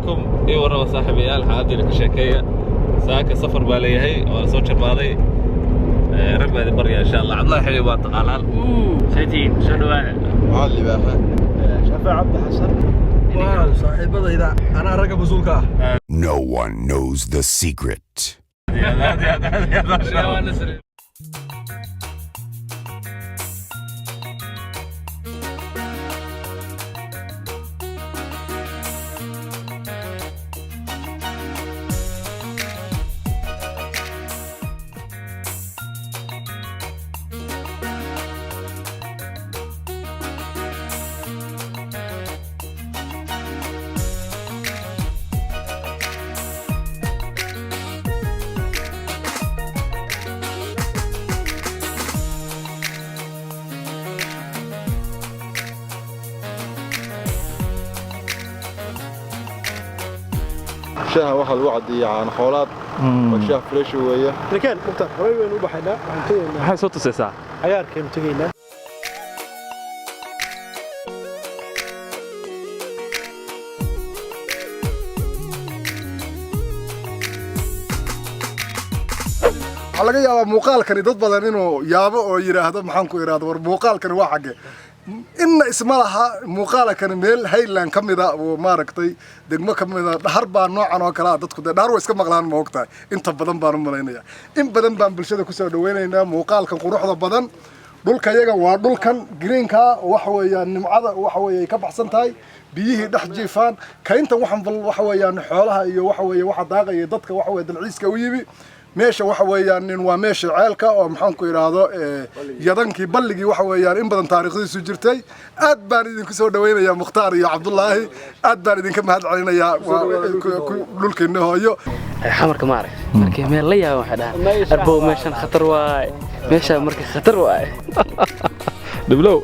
عليكم اي ورا صاحبي يا الحادي لك شيكيه ساكن سفر بالي هي وصوت شرباضي رقبه هذه بريا ان شاء الله عبد الله حلو باطق على سيتين شنو علي باخا شفا عبد حسن صاحب اذا انا رقب وزولك No one knows the secret. شاها واحد وعد يعني حولات وشاه فريش وياه لكن مختار وين وبحنا maxay soo tusaysaa عياركين تجينا laga yaabaa muuqaalkani dad badan inuu yaabo oo yiraahdo maxaan ku iraahdo war muuqaalkani waa xagge inna isma laha muuqaalkani meel Highland kamida oo maaragtay degmo kamida dhahar baa noocan oo kala dadku dhahar way iska maqlaan ma ogtahay inta badan baan u maleynaya in badan baan bulshada ku soo dhaweynaynaa muuqaalkan quruxda badan dhulka iyaga waa dhulkan greenka waxa weeyaan nimcada waxa weeyay ka baxsan tahay biyihii dhex jiifaan kaynta waxan waxa weeyaan xoolaha iyo waxa weeye waxa daaqaya dadka waxa weey dalciiska u yimi meesha waxa weeyaan nin waa meesha ceelka oo maxaan ku iraahdo yadankii balligii waxa weeyaan in badan taariikhdiisu jirtay aad baan idinku soo dhaweynayaa Mukhtaar iyo Cabdullaahi aad baan idinka mahad celinayaa dhulkeena hooyo xamarka ma arag markii meel la yaabo waxa dhaha arbow meeshan khatar waay meesha markii khatar waay diblow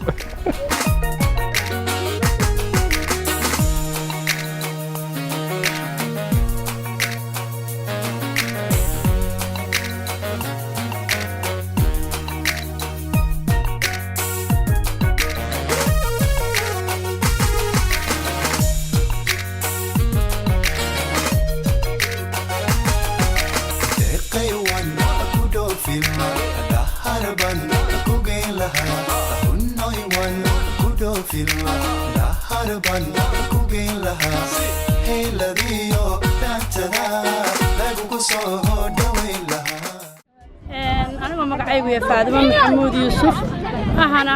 أنا magacaygu yahay Faadimo Maxamuud Yuusuf ahana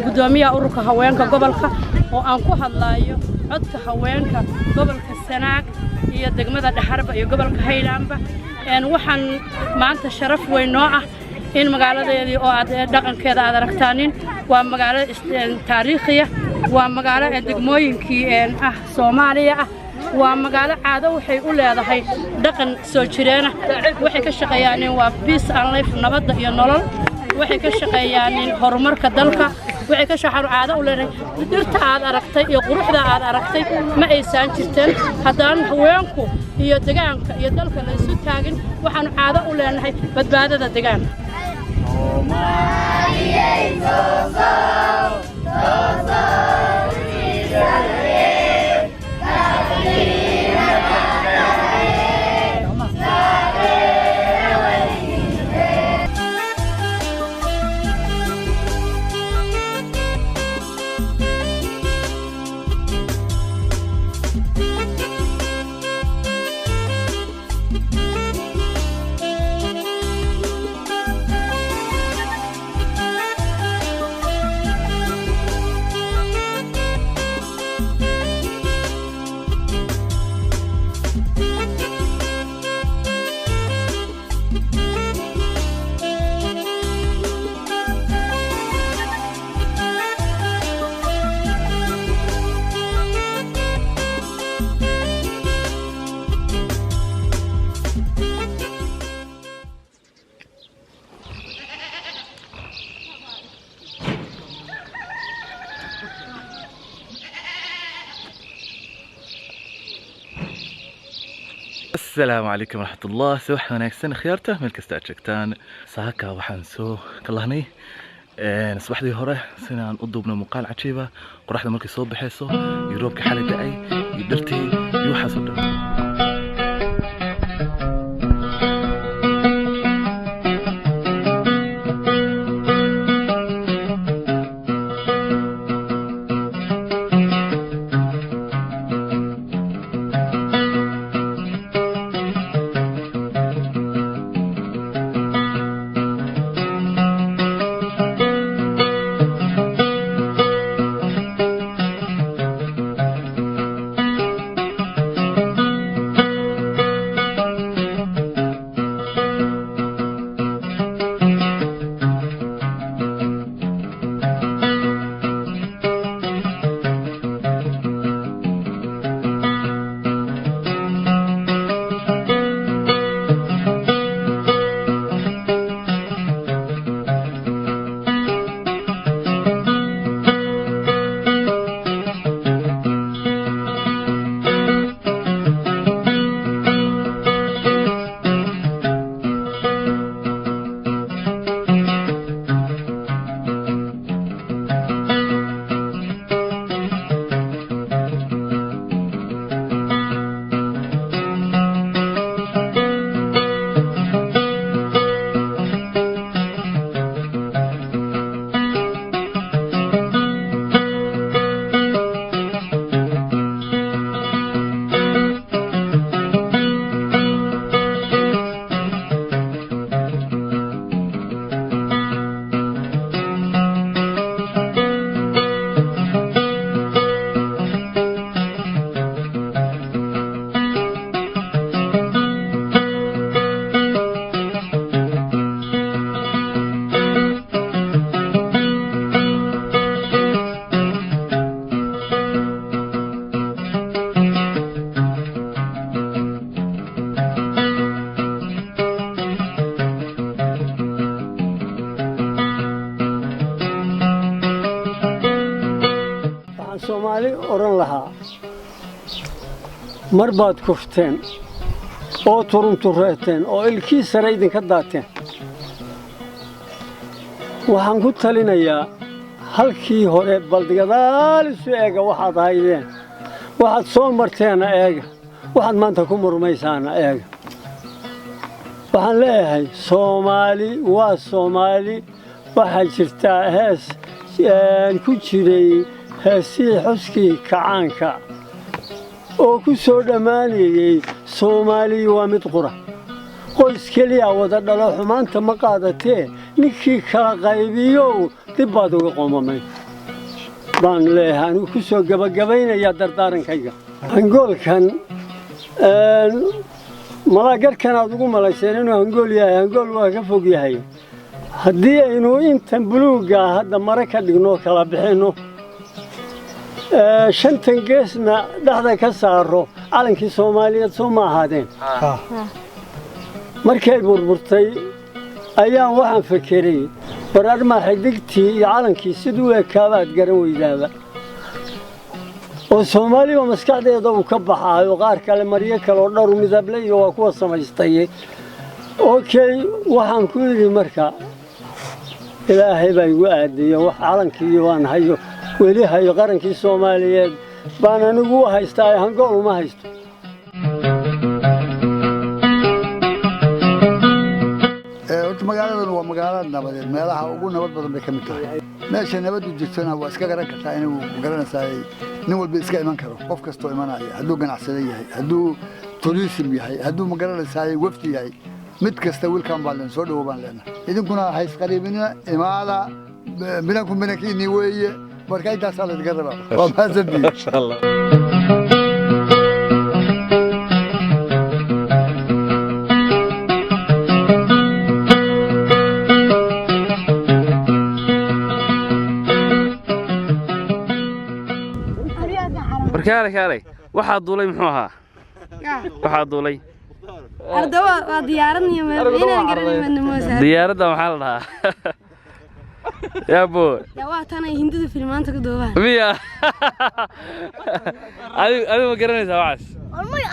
gudoomiyaha ururka haweenka gobolka oo aan ku hadlaayo codka haweenka gobolka Sanaag iyo degmada Dhaxarba iyo gobolka Highlandba waxaan maanta sharaf weyn oo ah in magaaladeedii oo aad dhaqankeeda aad aragtaanin waa magaalo taariikhiya waa magaalo degmooyinkii ah Soomaaliya ah waa magaalo caado waxay u leedahay dhaqan soo jireena waxay ka shaqeeyaan waa peace and life nabadda iyo nolol waxay ka shaqeeyaan horumarka dalka waxay ka shaqeeyaan caado u leedahay dhirta aad aragtay iyo quruxda aad aragtay ma aysan jirteen haddaan haweenku iyo deegaanka iyo dalka la isu taagin waxaan caado u leenahay badbaadada deegaanka السلام عليكم ورحمة الله سوح وناكسن خيارته ملك استأجكتان ساكا وحن سو كلهني صباحدي هره سنان أضبنا مقال عجيبة قرحنا ملك صوب بحيسو يروبك حالة دعي dhirtii iyo waxaas oo dhan. Soomaali oran lahaa marbaad kufteen oo turuntureeteen oo ilkii sare idinka daateen waxaan ku talinayaa halkii hore baldigadaal isu eega waxaad haydeen waxaad soo marteena eega waxaad maanta ku murmaysaana eega waxaan leeyahay Soomaali waa Soomaali waxaa jirtaa hees ku jiray heesii xuskii kacaanka oo ku soo dhamaanayay Soomaali waa mid qura qoys kaliya wada dhalo xumaanta ma qaadatee ninkii kala qaybiyo dib baad uga qoomamay baan leeyahay ku soo gabagabaynaya dardaarankayga hangoolkan malagarkan aad ugu malayseen inuu hangool yahay hangool waa ka fog yahay haddii aynu intan buluuga hadda mara ka dhigno kala bixino shantan geesna dhaxda ka saaro calankii Soomaaliyeed soo ma ahaadeen markay burburtay ayaan waxaan fikiray bararma xigtigtii iyo calankii sidoo ekaabaad garan weydaaba oo Soomaaliya maskaxdeeda uu ka baxaayo qaar kale mariye kale oo dhar midable iyo waa kuwa samaystay okay waxaan ku yiri marka ilaahay baa igu aadiyo wax calankii waan hayo weli hayo qarankii Soomaaliyeed baan anigu haystaa hangool uma haysto magaaladan waa magaalada nabadeed meelaha ugu nabad badan bay ka mid tahay meesha nabadu jirtana waa iska garan kartaa inuu garanaysaa nin walba iska iman karo qof kasto imanaya hadduu ganacsade yahay hadduu tourism yahay hadduu magaranaysaa wafdi yahay mid kasta wilkan baa leen soo dhawo baan leenahay idinkuna hays qariibina imaada bilanku bilankiini weeye marka intaas la iska rabaa waa mahadsantihiin insha Allah كاري waxaa duulay muxuu ahaa waxaa duulay ardawa waa diyaaradni inaan garanayno moosaa diyaaradda waxaa la dhahaa yabo waa tan ay hindida filmaanta ka doobaan miya adigu ma garanaysaa waxaas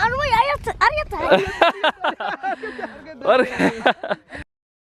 armay ayat